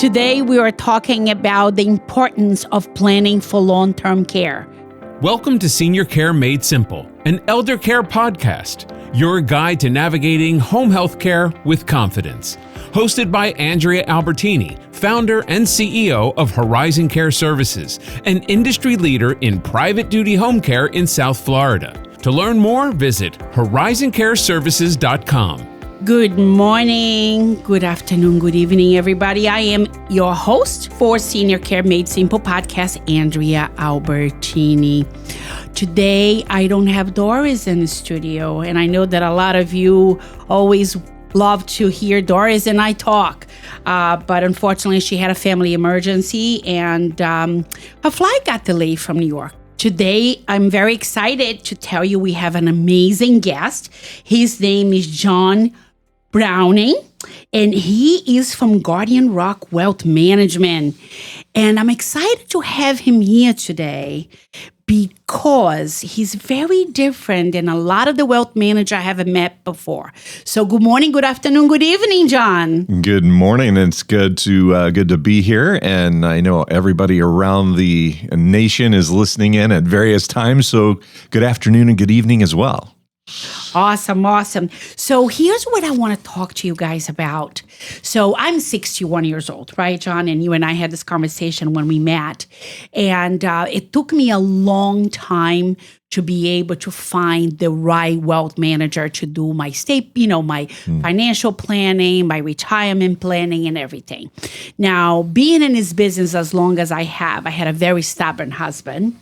Today, we are talking about the importance of planning for long-term care. Welcome to Senior Care Made Simple, an elder care podcast, your guide to navigating home health care with confidence. Hosted by Andrea Albertini, founder and CEO of Horizon Care Services, an industry leader in private duty home care in South Florida. To learn more, visit horizoncareservices.com. Good morning, good afternoon, good evening, everybody. I am your host for Senior Care Made Simple podcast, Andrea Albertini. Today, I don't have Doris in the studio, and I know that a lot of you always love to hear Doris and I talk, but unfortunately, she had a family emergency, and her flight got delayed from New York. Today, I'm very excited to tell you we have an amazing guest. His name is John Browning, and he is from Guardian Rock Wealth Management. And I'm excited to have him here today because he's very different than a lot of the wealth managers I have met before. So good morning, good afternoon, good evening, John. Good morning. It's good to be here. And I know everybody around the nation is listening in at various times. So good afternoon and good evening as well. Awesome. So here's what I want to talk to you guys about. So I'm 61 years old, right, John? And you and I had this conversation when we met. And it took me a long time to be able to find the right wealth manager to do my my financial planning, my retirement planning, and everything. Now, being in this business as long as I had a very stubborn husband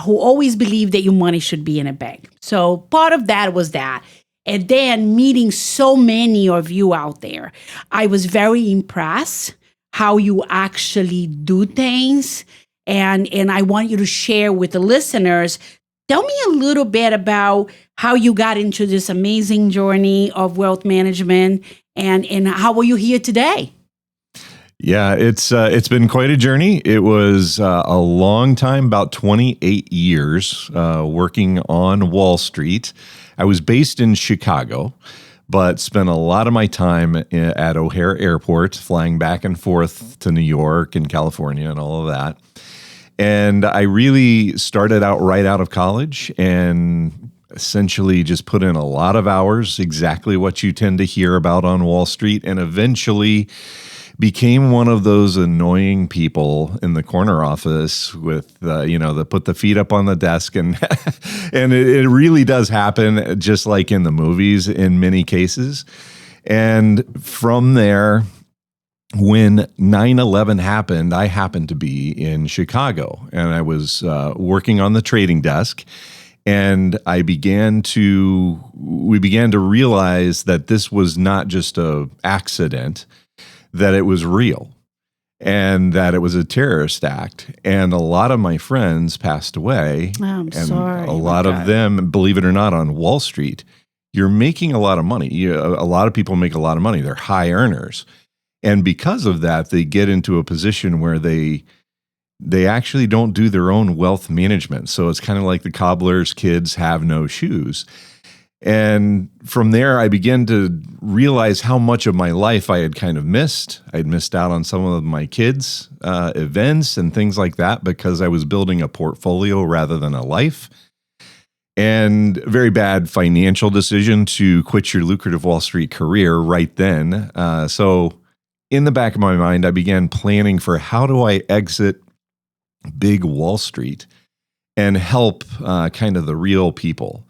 who always believed that your money should be in a bank. So part of that was that. And then meeting so many of you out there, I was very impressed how you actually do things. And I want you to share with the listeners. Tell me a little bit about how you got into this amazing journey of wealth management and how are you here today? Yeah, it's been quite a journey. It was a long time, about 28 years working on Wall Street. I was based in Chicago, but spent a lot of my time at O'Hare Airport, flying back and forth to New York and California and all of that. And I really started out right out of college and essentially just put in a lot of hours, exactly what you tend to hear about on Wall Street, and eventually became one of those annoying people in the corner office with, that put the feet up on the desk. And and it really does happen, just like in the movies in many cases. And from there, when 9/11 happened, I happened to be in Chicago, and I was working on the trading desk. And we began to realize that this was not just an accident, that it was real and that it was a terrorist act. And a lot of my friends passed away. Oh, I'm sorry. A lot of them, believe it or not, on Wall Street, you're making a lot of money. A lot of people make a lot of money. They're high earners. And because of that, they get into a position where they actually don't do their own wealth management. So it's kind of like the cobbler's kids have no shoes. And from there, I began to realize how much of my life I had kind of missed. I'd missed out on some of my kids' events and things like that because I was building a portfolio rather than a life. And a very bad financial decision to quit your lucrative Wall Street career right then. So in the back of my mind, I began planning for how do I exit big Wall Street and help kind of the real people.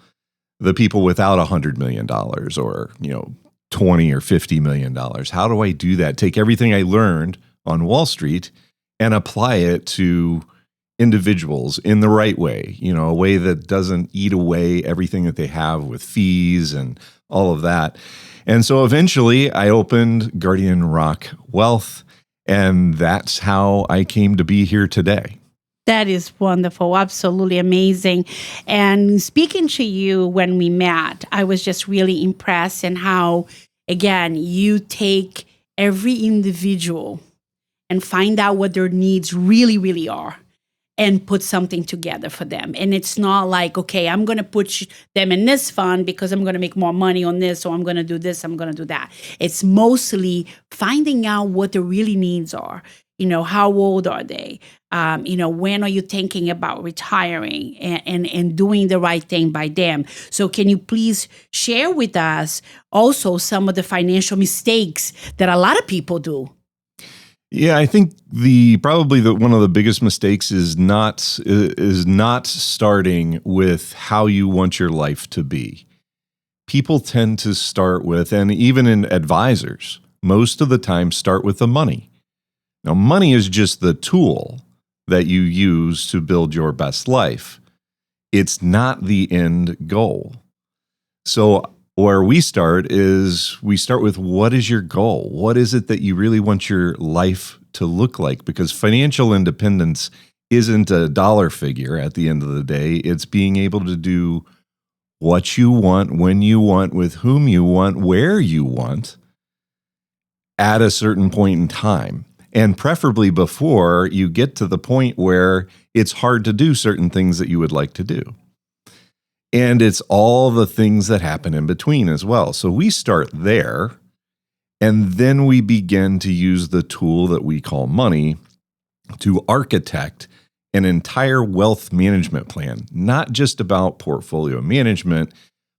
The people without $100 million or, $20 or $50 million. How do I do that? Take everything I learned on Wall Street and apply it to individuals in the right way, a way that doesn't eat away everything that they have with fees and all of that. And so eventually I opened Guardian Rock Wealth, and that's how I came to be here today. That is wonderful. Absolutely amazing. And speaking to you when we met, I was just really impressed in how, again, you take every individual and find out what their needs really, really are. and put something together for them. And it's not like, okay, I'm going to put them in this fund because I'm going to make more money on this, or I'm going to do this, I'm going to do that. It's mostly finding out what the really needs are. How old are they? When are you thinking about retiring and doing the right thing by them? So can you please share with us also some of the financial mistakes that a lot of people do? Yeah, I think probably one of the biggest mistakes is not starting with how you want your life to be. People tend to start with, and even in advisors, most of the time start with the money. Now, money is just the tool that you use to build your best life. It's not the end goal. So where we start with, what is your goal? What is it that you really want your life to look like? Because financial independence isn't a dollar figure at the end of the day. It's being able to do what you want, when you want, with whom you want, where you want, at a certain point in time. And preferably before you get to the point where it's hard to do certain things that you would like to do. And it's all the things that happen in between as well. So we start there, and then we begin to use the tool that we call money to architect an entire wealth management plan, not just about portfolio management,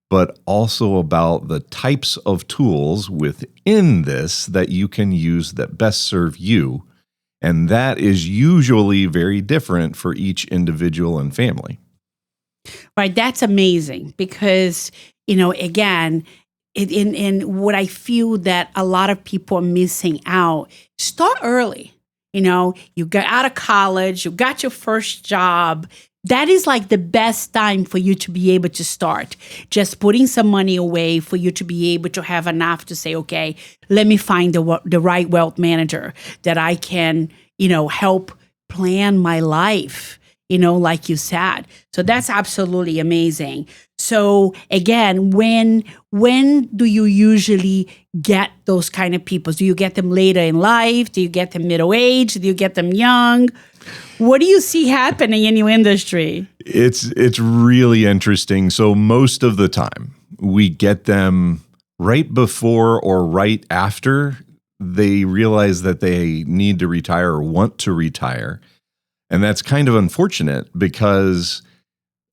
but also about the types of tools within this that you can use that best serve you. And that is usually very different for each individual and family. Right. That's amazing because, again, in what I feel that a lot of people are missing out, start early. You got out of college, you got your first job. That is like the best time for you to be able to start. Just putting some money away for you to be able to have enough to say, okay, let me find the right wealth manager that I can, help plan my life, like you said. So that's absolutely amazing. So again, when do you usually get those kind of people? Do you get them later in life? Do you get them middle age? Do you get them young? What do you see happening in your industry? It's really interesting. So most of the time, we get them right before or right after they realize that they need to retire or want to retire. And that's kind of unfortunate because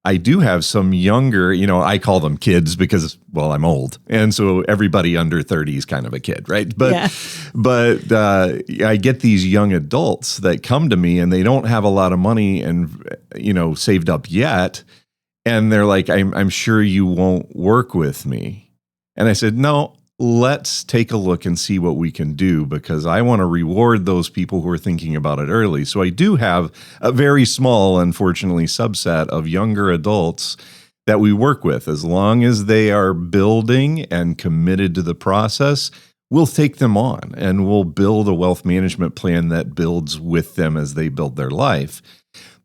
I do have some younger, I call them kids because, well, I'm old. And so everybody under 30 is kind of a kid, right? But I get these young adults that come to me and they don't have a lot of money and, saved up yet. And they're like, I'm sure you won't work with me. And I said, no, let's take a look and see what we can do because I want to reward those people who are thinking about it early. So I do have a very small, unfortunately, subset of younger adults that we work with. As long as they are building and committed to the process, we'll take them on and we'll build a wealth management plan that builds with them as they build their life.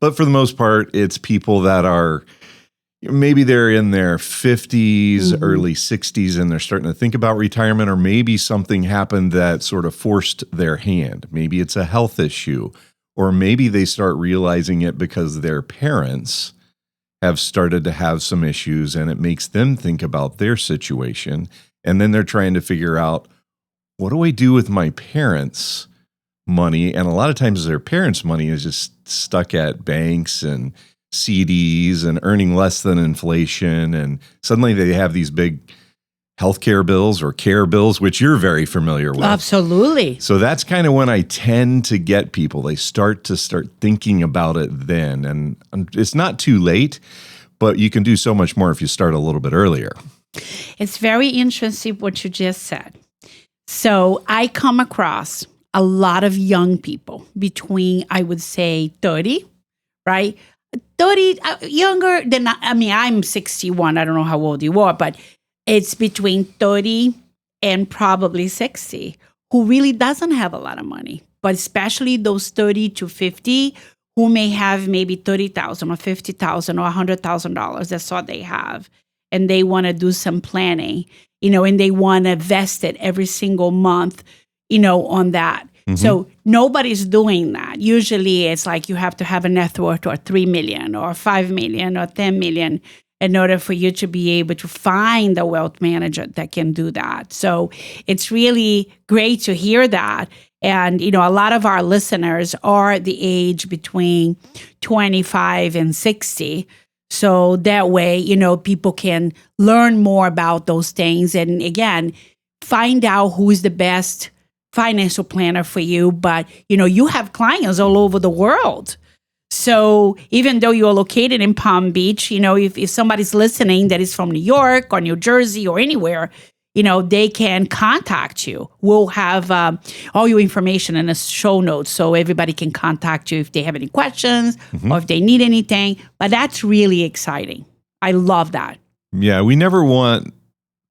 But for the most part, it's people that are maybe they're in their 50s, early 60s, and they're starting to think about retirement, or maybe something happened that sort of forced their hand. Maybe it's a health issue, or maybe they start realizing it because their parents have started to have some issues and it makes them think about their situation. And then they're trying to figure out, what do I do with my parents' money? And a lot of times their parents' money is just stuck at banks and CDs and earning less than inflation. And suddenly they have these big healthcare bills or care bills, which you're very familiar with. Absolutely. So that's kind of when I tend to get people. They start thinking about it then. And it's not too late, but you can do so much more if you start a little bit earlier. It's very interesting what you just said. So I come across a lot of young people between, I would say, 30, right? 30, younger than, I'm 61. I don't know how old you are, but it's between 30 and probably 60 who really doesn't have a lot of money, but especially those 30 to 50 who may have maybe $30,000 or $50,000 or $100,000. That's all they have. And they want to do some planning, and they want to vest it every single month, on that. So nobody's doing that. Usually it's like you have to have a net worth or 3 million or 5 million or 10 million in order for you to be able to find a wealth manager that can do that. So it's really great to hear that. And, a lot of our listeners are the age between 25 and 60. So that way, people can learn more about those things. And again, find out who is the best financial planner for you. But, you have clients all over the world. So even though you're located in Palm Beach, if somebody's listening that is from New York or New Jersey or anywhere, they can contact you. We'll have all your information in the show notes so everybody can contact you if they have any questions or if they need anything. But that's really exciting. I love that. Yeah, we never want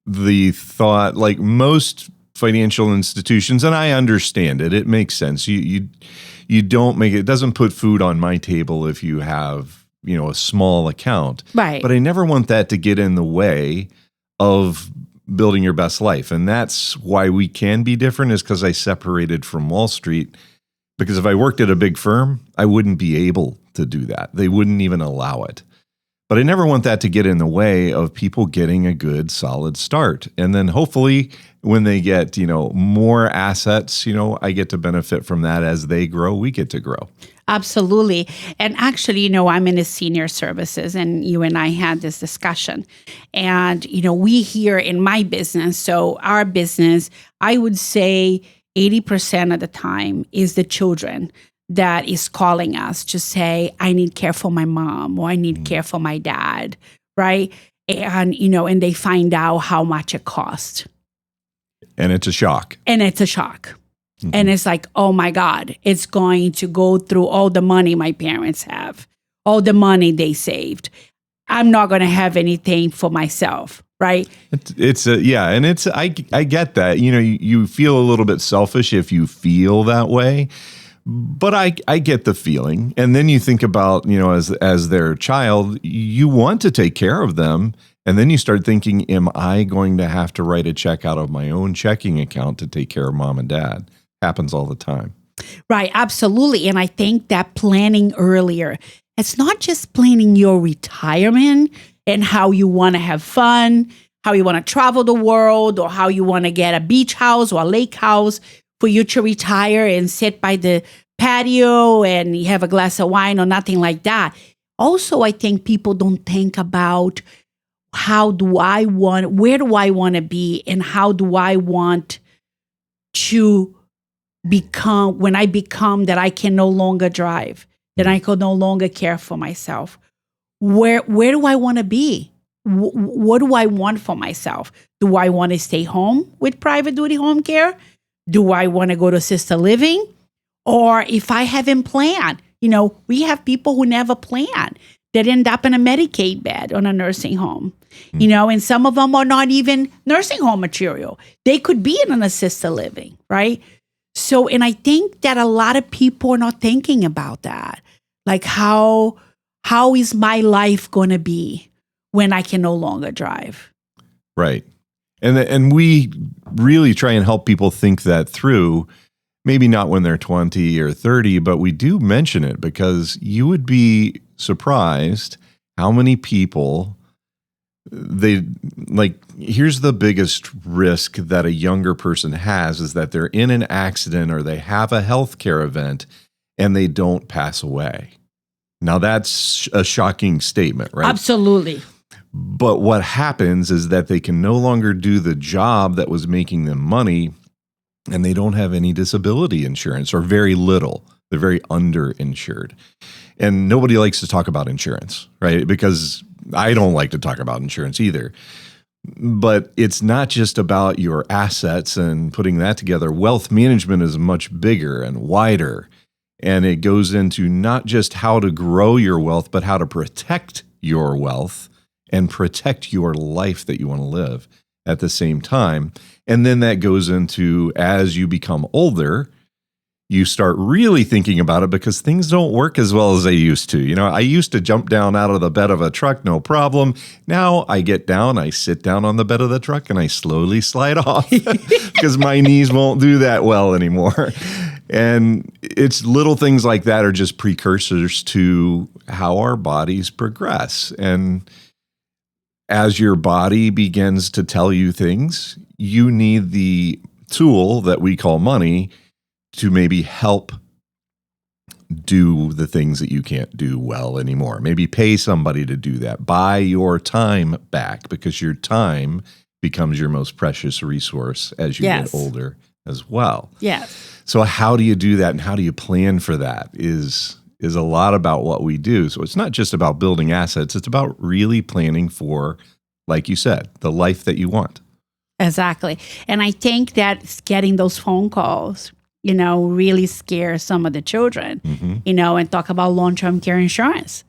the thought, like most financial institutions, and I understand it. It makes sense. You don't make it doesn't put food on my table if you have, a small account. Right. But I never want that to get in the way of building your best life. And that's why we can be different, is because I separated from Wall Street. Because if I worked at a big firm, I wouldn't be able to do that. They wouldn't even allow it. But I never want that to get in the way of people getting a good, solid start. And then hopefully when they get, more assets, I get to benefit from that. As they grow, we get to grow. Absolutely. And actually, I'm in the senior services, and you and I had this discussion. And, we here in my business, so our business, I would say 80% of the time is the children that is calling us to say, I need care for my mom, or I need care for my dad, right? And, and they find out how much it costs. And it's a shock. And it's like, oh my God, it's going to go through all the money my parents have, all the money they saved. I'm not going to have anything for myself, right? I get that. You feel a little bit selfish if you feel that way. But I get the feeling. And then you think about, as their child, you want to take care of them. And then you start thinking, am I going to have to write a check out of my own checking account to take care of mom and dad? Happens all the time. Right. Absolutely. And I think that planning earlier, it's not just planning your retirement and how you want to have fun, how you want to travel the world, or how you want to get a beach house or a lake house for you to retire and sit by the patio and you have a glass of wine or nothing like that. Also, I think people don't think about where do I want to be, and how do I want to become when I become that I can no longer drive, that I can no longer care for myself. Where do I want to be? What do I want for myself? Do I want to stay home with private duty home care? Do I want to go to assisted living? Or if I haven't planned, we have people who never plan that end up in a Medicaid bed on a nursing home, and some of them are not even nursing home material. They could be in an assisted living, right? So, and I think that a lot of people are not thinking about that. Like how is my life going to be when I can no longer drive? Right. And we really try and help people think that through, maybe not when they're 20 or 30, but we do mention it because you would be surprised how many people here's the biggest risk that a younger person has, is that they're in an accident or they have a healthcare event and they don't pass away. Now that's a shocking statement, right? Absolutely. But what happens is that they can no longer do the job that was making them money, and they don't have any disability insurance, or very little. They're very underinsured. And nobody likes to talk about insurance, right? Because I don't like to talk about insurance either. But it's not just about your assets and putting that together. Wealth management is much bigger and wider. And it goes into not just how to grow your wealth, but how to protect your wealth and protect your life that you want to live at the same time. And then that goes into, as you become older, you start really thinking about it, because things don't work as well as they used to. I used to jump down out of the bed of a truck, no problem. Now I get down, I sit down on the bed of the truck, and I slowly slide off because my knees won't do that well anymore. And it's little things like that are just precursors to how our bodies progress. And as your body begins to tell you things, you need the tool that we call money to maybe help do the things that you can't do well anymore. Maybe pay somebody to do that. Buy your time back, because your time becomes your most precious resource as you get older as well. Yes. So how do you do that, and how do you plan for that is a lot about what we do. So it's not just about building assets. It's about really planning for, like you said, the life that you want. Exactly. And I think that getting those phone calls, really scares some of the children, and talk about long-term care insurance.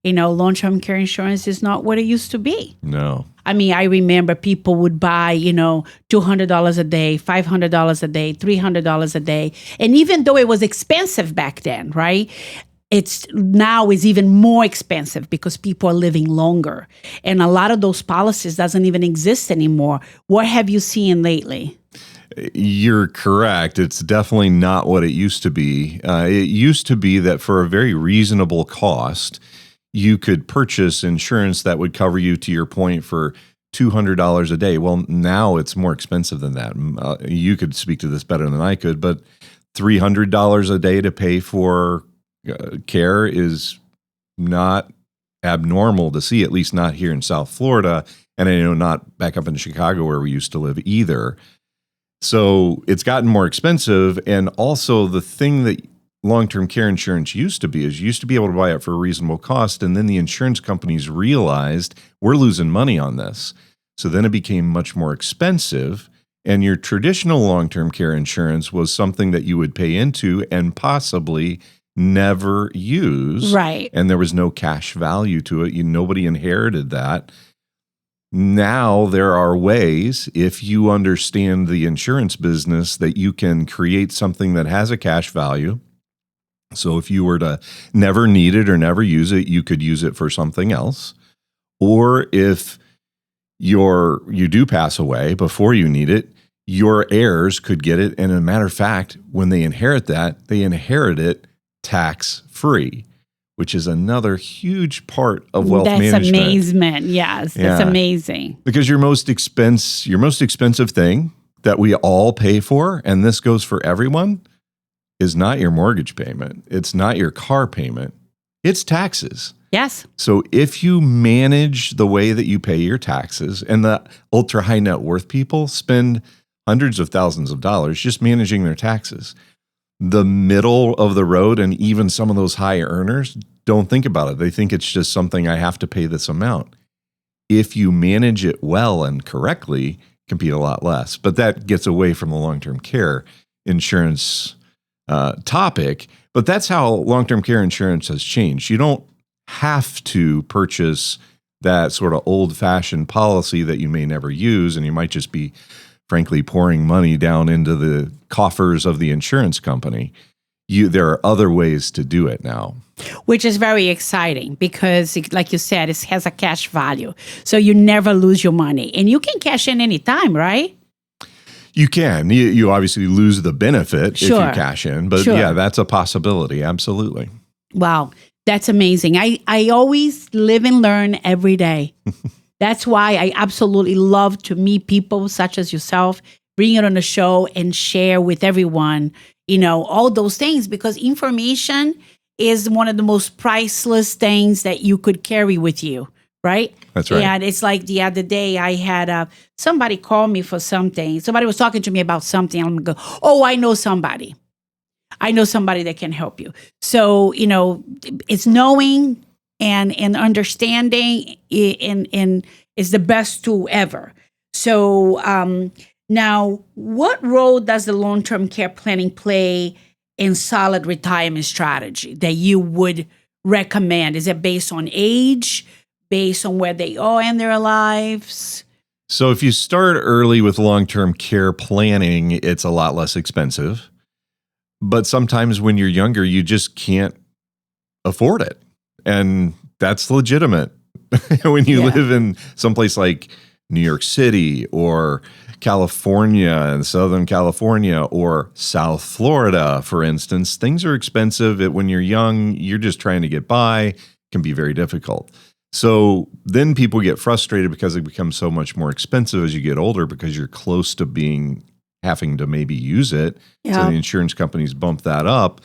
Long-term care insurance is not what it used to be. No. I mean, I remember people would buy, $200 a day, $500 a day, $300 a day. And even though it was expensive back then, right? It's now is even more expensive because people are living longer. And a lot of those policies doesn't even exist anymore. What have you seen lately? You're correct. It's definitely not what it used to be. It used to be that for a very reasonable cost, you could purchase insurance that would cover you, to your point, for $200 a day. Well, now it's more expensive than that. You could speak to this better than I could, but $300 a day to pay for care is not abnormal to see, at least not here in South Florida. And I know not back up in Chicago where we used to live either. So it's gotten more expensive. And also the thing that long-term care insurance used to be able to buy it for a reasonable cost. And then the insurance companies realized we're losing money on this. So then it became much more expensive. And your traditional long-term care insurance was something that you would pay into and possibly never use. Right. And there was no cash value to it. Nobody inherited that. Now there are ways, if you understand the insurance business, that you can create something that has a cash value. So if you were to never need it or never use it, you could use it for something else. Or if you do pass away before you need it, your heirs could get it. And as a matter of fact, when they inherit that, they inherit it tax-free, which is another huge part of wealth management. That's amazement. Yes, that's amazing. Because your most expensive thing that we all pay for, and this goes for everyone, is not your mortgage payment. It's not your car payment. It's taxes. Yes. So if you manage the way that you pay your taxes, and the ultra high net worth people spend hundreds of thousands of dollars just managing their taxes. The middle of the road and even some of those high earners don't think about it. They think it's just something I have to pay this amount. If you manage it well and correctly, it can be a lot less. But that gets away from the long-term care insurance topic. But that's how long-term care insurance has changed. You don't have to purchase that sort of old-fashioned policy that you may never use, and you might just be, frankly, pouring money down into the coffers of the insurance company. There are other ways to do it now. Which is very exciting because, like you said, it has a cash value. So you never lose your money. And you can cash in anytime, right? You can. You obviously lose the benefit if you cash in. But yeah, that's a possibility. Absolutely. Wow. That's amazing. I always live and learn every day. That's why I absolutely love to meet people such as yourself, bring it on the show and share with everyone, all those things, because information is one of the most priceless things that you could carry with you, right? That's right. And it's like the other day I had somebody call me for something. Somebody was talking to me about something. I'm going to go, oh, I know somebody. I know somebody that can help you. So, it's knowing and understanding and is the best tool ever. So now, what role does the long-term care planning play in solid retirement strategy that you would recommend? Is it based on age, based on where they are in their lives? So if you start early with long-term care planning, it's a lot less expensive. But sometimes when you're younger, you just can't afford it. And that's legitimate. When you live in someplace like New York City or California and Southern California or South Florida, for instance, things are expensive. When you're young, you're just trying to get by. It can be very difficult. So then people get frustrated because it becomes so much more expensive as you get older because you're close to having to maybe use it. Yeah. So the insurance companies bump that up.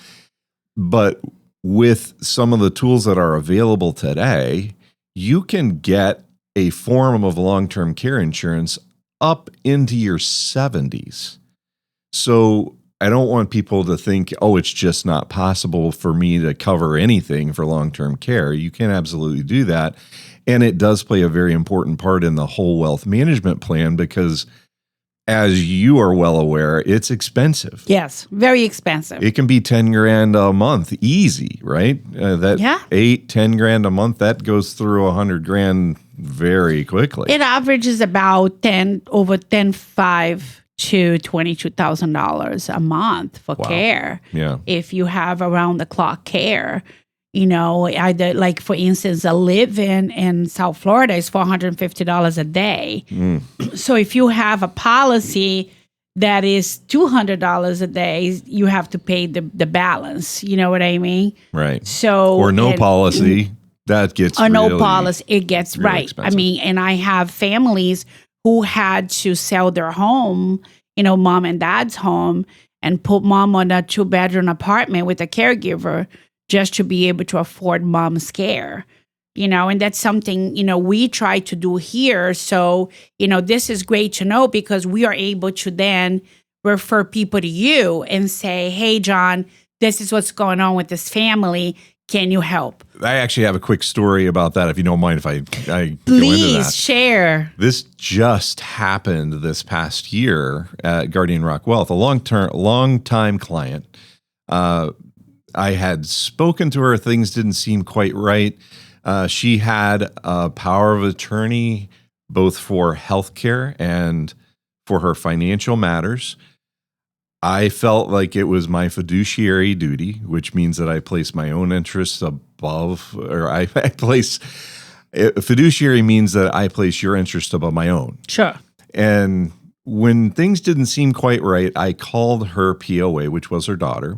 But with some of the tools that are available today, you can get a form of long-term care insurance up into your 70s. So I don't want people to think, oh, it's just not possible for me to cover anything for long-term care. You can absolutely do that. And it does play a very important part in the whole wealth management plan because, as you are well aware, it's expensive. Yes, very expensive. It can be 10 grand a month, easy, right? Yeah. 8-10 grand a month, that goes through 100 grand very quickly. It averages about $10,500 to $22,000 a month for care. Yeah. If you have around the clock care, either like for instance, a live-in in South Florida is $450 a day. So if you have a policy that is $200 a day, you have to pay the balance. You know what I mean? Right. So or no policy, that gets or really, no policy, it gets really right. expensive. I mean, and I have families who had to sell their home, mom and dad's home, and put mom on a 2-bedroom apartment with a caregiver just to be able to afford mom's care. And that's something, we try to do here. So, this is great to know because we are able to then refer people to you and say, hey, John, this is what's going on with this family. Can you help? I actually have a quick story about that, if you don't mind if I go into that. Please share. This just happened this past year at Guardian Rock Wealth. A long-time client. I had spoken to her. Things didn't seem quite right. She had a power of attorney both for healthcare and for her financial matters. I felt like it was my fiduciary duty, which means that I place my own interests above, or I place, fiduciary means that I place your interest above my own. Sure. And when things didn't seem quite right, I called her POA, which was her daughter,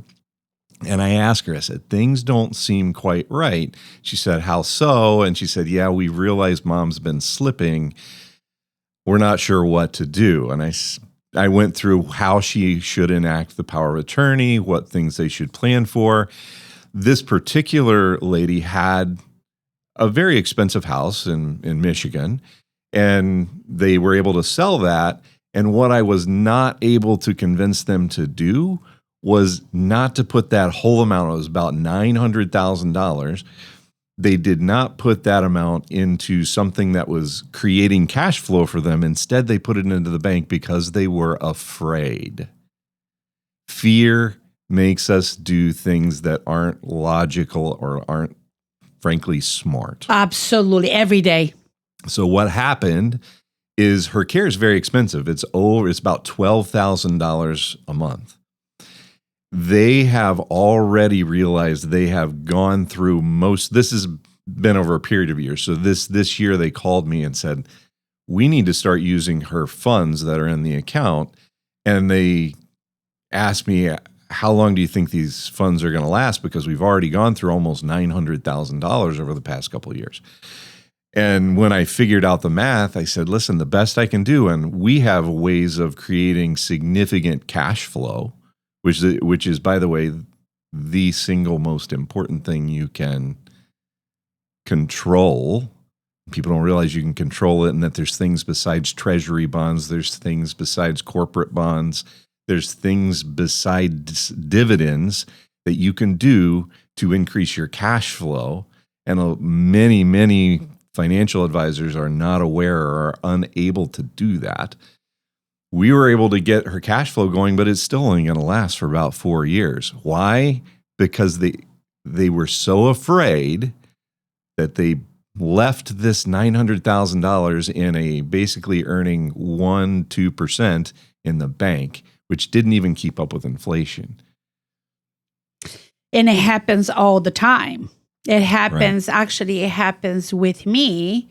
and I asked her, I said, things don't seem quite right. She said, how so? And she said, yeah, we realized mom's been slipping. We're not sure what to do. And I went through how she should enact the power of attorney, what things they should plan for. This particular lady had a very expensive house in Michigan, and they were able to sell that. And what I was not able to convince them to do was not to put that whole amount. It was about $900,000. They did not put that amount into something that was creating cash flow for them. Instead, they put it into the bank because they were afraid. Fear makes us do things that aren't logical or aren't, frankly, smart. Absolutely. Every day. So what happened is her care is very expensive. It's about $12,000 a month. They have already realized they have gone through this has been over a period of years. So this year they called me and said, we need to start using her funds that are in the account. And they asked me, how long do you think these funds are going to last? Because we've already gone through almost $900,000 over the past couple of years. And when I figured out the math, I said, listen, the best I can do, and we have ways of creating significant cash flow, which is, by the way, the single most important thing you can control. People don't realize you can control it, and that there's things besides treasury bonds, there's things besides corporate bonds, there's things besides dividends that you can do to increase your cash flow. And many, many financial advisors are not aware or are unable to do that. We were able to get her cash flow going, but it's still only going to last for about 4 years. Why? Because they were so afraid that they left this $900,000 in a basically earning 1-2% in the bank, which didn't even keep up with inflation. And it happens all the time. It happens, Actually, it happens with me.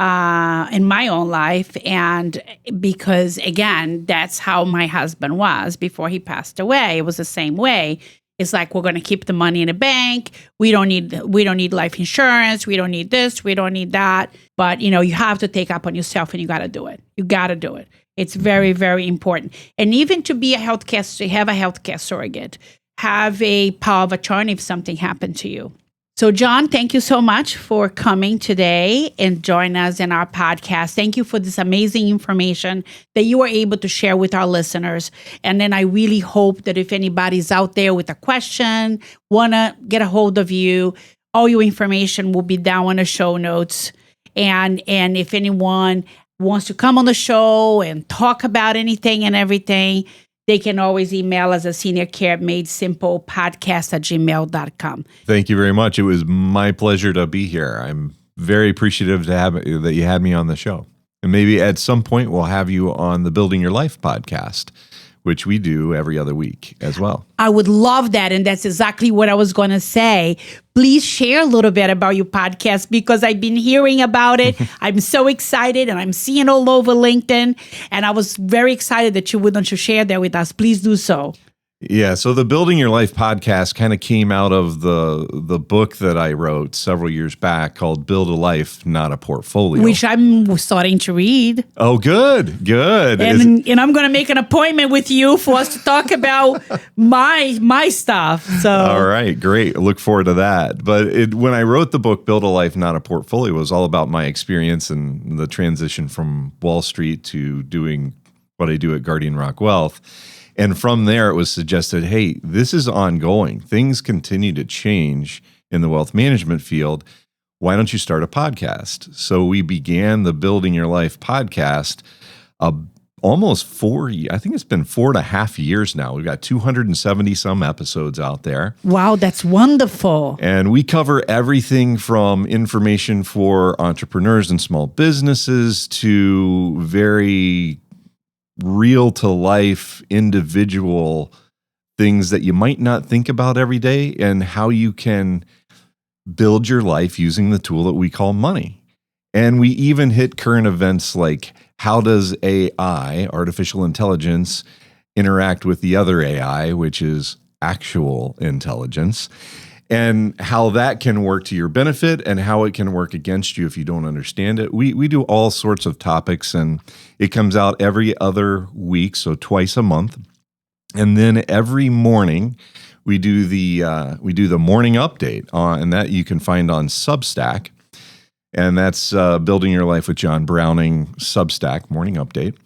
in my own life. And because, again, that's how my husband was before he passed away. It was the same way. It's like, we're going to keep the money in the bank. We don't need life insurance. We don't need this. We don't need that. But, you have to take up on yourself, and you got to do it. You got to do it. It's very, very important. And even to be have a healthcare surrogate, have a power of attorney if something happened to you. So, John, thank you so much for coming today and join us in our podcast. Thank you for this amazing information that you were able to share with our listeners. And then I really hope that if anybody's out there with a question, want to get a hold of you, all your information will be down in the show notes. And if anyone wants to come on the show and talk about anything and everything, they can always email us at seniorcaremade-simple-podcast@gmail.com. Thank you very much. It was my pleasure to be here. I'm very appreciative that you had me on the show. And maybe at some point we'll have you on the Building Your Life podcast, which we do every other week as well. I would love that. And that's exactly what I was going to say. Please share a little bit about your podcast, because I've been hearing about it. I'm so excited, and I'm seeing all over LinkedIn. And I was very excited that you wouldn't share that with us. Please do so. Yeah, so the Building Your Life podcast kind of came out of the book that I wrote several years back called Build a Life, Not a Portfolio. Which I'm starting to read. Oh, good. And I'm going to make an appointment with you for us to talk about my stuff. So. All right, great. I look forward to that. But when I wrote the book, Build a Life, Not a Portfolio, it was all about my experience and the transition from Wall Street to doing what I do at Guardian Rock Wealth. And from there, it was suggested, hey, this is ongoing. Things continue to change in the wealth management field. Why don't you start a podcast? So we began the Building Your Life podcast almost I think it's been 4.5 years now. We've got 270 some episodes out there. Wow, that's wonderful. And we cover everything from information for entrepreneurs and small businesses to very real-to-life individual things that you might not think about every day, and how you can build your life using the tool that we call money. And we even hit current events like, how does AI, artificial intelligence, interact with the other AI, which is actual intelligence, and how that can work to your benefit and how it can work against you if you don't understand it. We do all sorts of topics, and it comes out every other week, so twice a month. And then every morning we do the morning update, and that you can find on Substack. And that's Building Your Life with John Browning Substack morning update.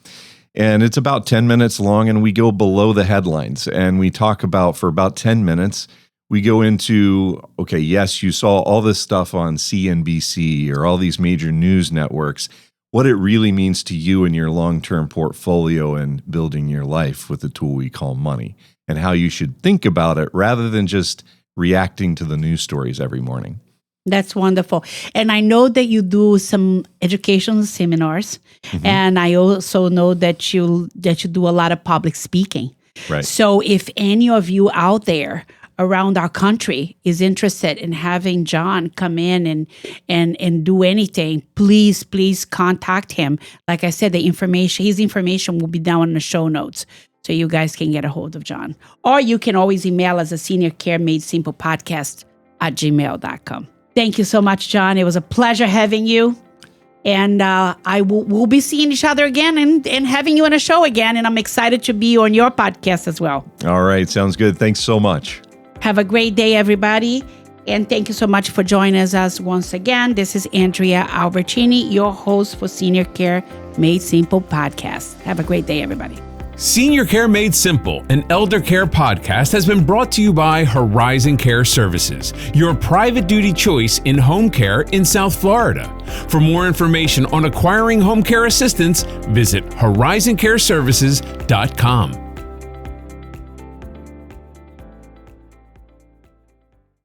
And it's about 10 minutes long, and we go below the headlines, and we talk about, for about 10 minutes, we go into, okay, yes, you saw all this stuff on CNBC or all these major news networks, what it really means to you in your long-term portfolio and building your life with the tool we call money, and how you should think about it rather than just reacting to the news stories every morning. That's wonderful. And I know that you do some educational seminars, and I also know that you do a lot of public speaking. Right. So if any of you out there around our country is interested in having John come in and do anything, please contact him. Like I said, his information will be down in the show notes, so you guys can get a hold of John. Or you can always email us at seniorcaremade-simple-podcast@gmail.com. Thank you so much, John. It was a pleasure having you. And we'll be seeing each other again and having you on a show again. And I'm excited to be on your podcast as well. All right. Sounds good. Thanks so much. Have a great day, everybody. And thank you so much for joining us once again. This is Andrea Albertini, your host for Senior Care Made Simple podcast. Have a great day, everybody. Senior Care Made Simple, an elder care podcast, has been brought to you by Horizon Care Services, your private duty choice in home care in South Florida. For more information on acquiring home care assistance, visit horizoncareservices.com.